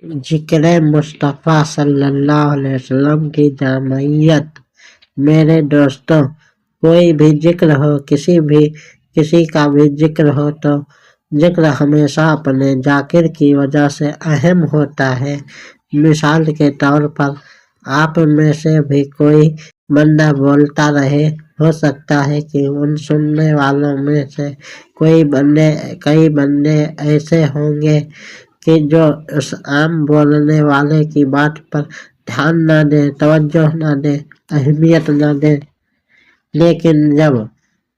ذکر مصطفیٰ صلی اللہ علیہ وسلم کی جامعیت۔ میرے دوستوں، کوئی بھی ذکر ہو، کسی کا بھی ذکر ہو تو ذکر ہمیشہ اپنے ذاکر کی وجہ سے اہم ہوتا ہے۔ مثال کے طور پر آپ میں سے بھی کوئی بندہ بولتا رہے، ہو سکتا ہے کہ ان سننے والوں میں سے کئی بندے ایسے ہوں گے کہ جو اس عام بولنے والے کی بات پر دھیان نہ دے، توجہ نہ دے، اہمیت نہ دے، لیکن جب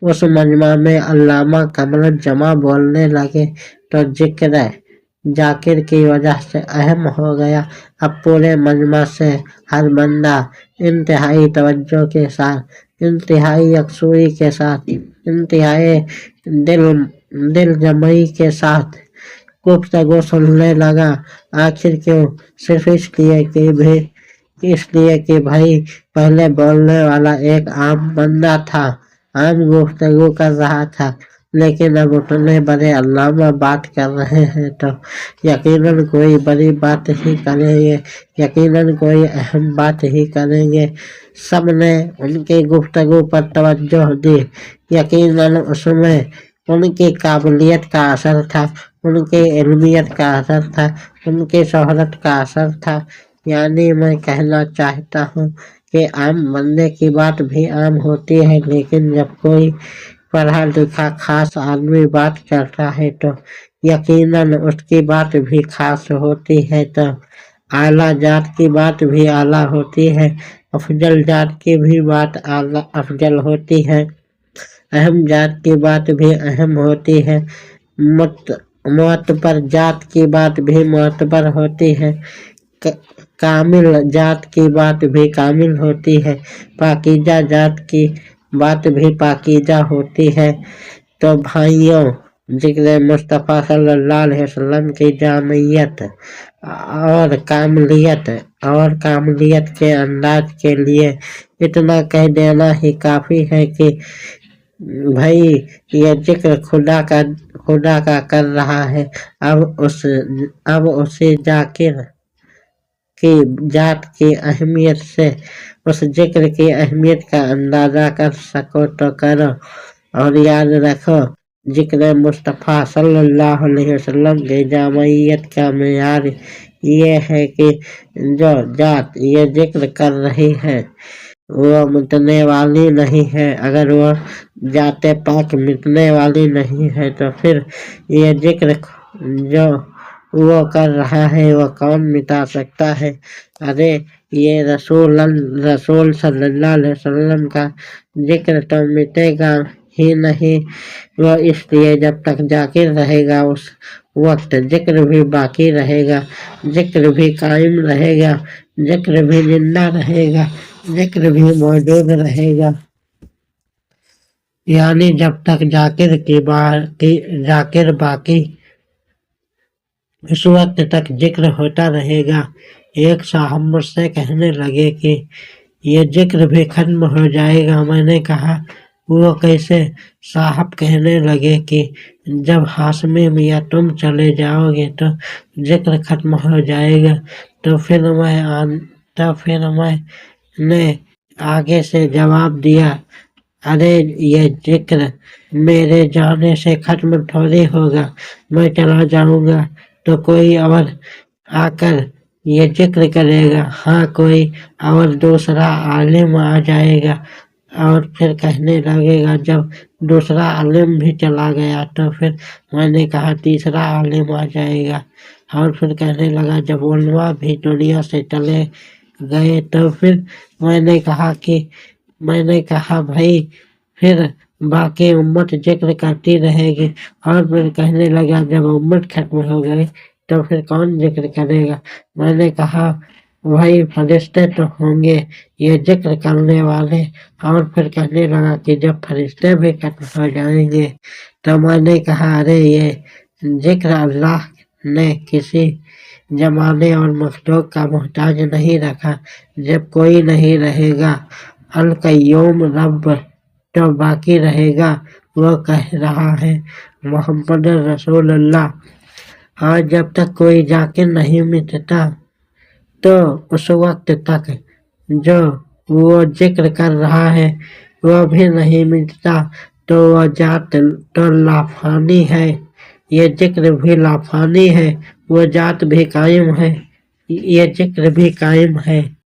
اس مجمع میں علامہ قمرالزمان بولنے لگے تو ذکر ذاکر کی وجہ سے اہم ہو گیا۔ اب پورے مجمع سے ہر بندہ انتہائی توجہ کے ساتھ، انتہائی یکسوئی کے ساتھ، انتہائی دل جمعی کے ساتھ گفتگو سننے لگا۔ آخر کیوں؟ صرف اس لیے کہ بھائی پہلے بولنے والا ایک عام بندہ تھا، عام گفتگو کر رہا تھا، لیکن اب اتنے بڑے علامہ بات کر رہے ہیں تو یقیناً کوئی بڑی بات ہی کریں گے، یقیناً کوئی اہم بات ہی کریں گے۔ سب نے ان کی گفتگو پر توجہ دی۔ یقیناً اس میں ان کی قابلیت کا اثر تھا، ان کی علمیت کا اثر تھا، ان کی شہرت کا اثر تھا۔ یعنی میں کہنا چاہتا ہوں کہ عام بندے کی بات بھی عام ہوتی ہے، لیکن جب کوئی پڑھا لکھا خاص آدمی بات کرتا ہے تو یقیناً اس کی بات بھی خاص ہوتی ہے۔ تو اعلیٰ ذات کی بات بھی اعلیٰ ہوتی ہے، افضل ذات کی بھی بات افضل ہوتی ہے، اہم ذات کی بات بھی اہم ہوتی ہے، معتبر ذات کی بات بھی معتبر ہوتی ہے، کامل ذات کی بات بھی کامل ہوتی ہے، پاکیزہ ذات کی بات بھی پاکیزہ ہوتی ہے۔ تو بھائیوں، ذکر مصطفیٰ صلی اللہ علیہ وسلم کی جامعیت اور کاملیت کے انداز کے لیے اتنا کہہ دینا ہی کافی ہے کہ بھائی یہ ذکر خدا کا کر رہا ہے۔ اب اسی ذاکر کی ذات کی اہمیت سے اس ذکر کی اہمیت کا اندازہ کر سکو تو کرو، اور یاد رکھو ذکر مصطفیٰ صلی اللہ علیہ وسلم کی جامعیت کا معیار یہ ہے کہ جو ذات یہ ذکر کر رہی ہے وہ مٹنے والی نہیں ہے۔ اگر وہ ذات پاک مٹنے والی نہیں ہے تو پھر یہ ذکر جو وہ کر رہا ہے وہ کون مٹا سکتا ہے؟ ارے یہ رسول صلی اللہ علیہ وسلم کا ذکر تو مٹے گا ہی نہیں، وہ اس لیے جب تک ذاکر رہے گا اس وقت ذکر بھی باقی رہے گا، ذکر بھی قائم رہے گا، ذکر بھی زندہ رہے گا، ذکر بھی موجود رہے گا۔ یعنی جب تک ذاکر باقی، اس وقت تک ذکر ہوتا رہے گا۔ ایک صاحب مجھ سے کہنے لگے کہ یہ ذکر بھی ختم ہو جائے گا۔ میں نے کہا وہ کیسے؟ صاحب کہنے لگے کہ جب ہاشمی میاں تم چلے جاؤ گے تو ذکر ختم ہو جائے گا۔ تو پھر میں نے آگے سے جواب دیا، ارے یہ ذکر میرے جانے سے ختم تھوڑی ہوگا، میں چلا جاؤں گا تو کوئی اور آ کر یہ ذکر کرے گا، ہاں کوئی اور دوسرا عالم آ جائے گا اور پھر کہنے لگے گا۔ جب دوسرا عالم بھی چلا گیا تو پھر میں نے کہا تیسرا عالم آ جائے گا، اور پھر کہنے لگا جب علماء بھی دنیا سے چلے گئے تو پھر میں نے کہا بھائی پھر باقی امت ذکر کرتی رہے گی، اور پھر کہنے لگا جب امت ختم ہو گئی تو پھر کون ذکر کرے گا؟ میں نے کہا بھائی فرشتے تو ہوں گے یہ ذکر کرنے والے، اور پھر کہنے لگا کہ جب فرشتے بھی ختم ہو جائیں گے تو میں نے کہا ارے یہ ذکر اللہ نے کسی زمانے اور مخلوق کا محتاج نہیں رکھا۔ جب کوئی نہیں رہے گا القیوم رب تو باقی رہے گا۔ وہ کہہ رہا ہے محمد رسول اللہ اور جب تک کوئی ذاکر نہیں مٹتا تو اس وقت تک جو وہ ذکر کر رہا ہے وہ بھی نہیں مٹتا، تو وہ ذات تو لافانی ہے، یہ ذکر بھی لافانی ہے، وہ ذات بھی قائم ہے، یہ ذکر بھی قائم ہے۔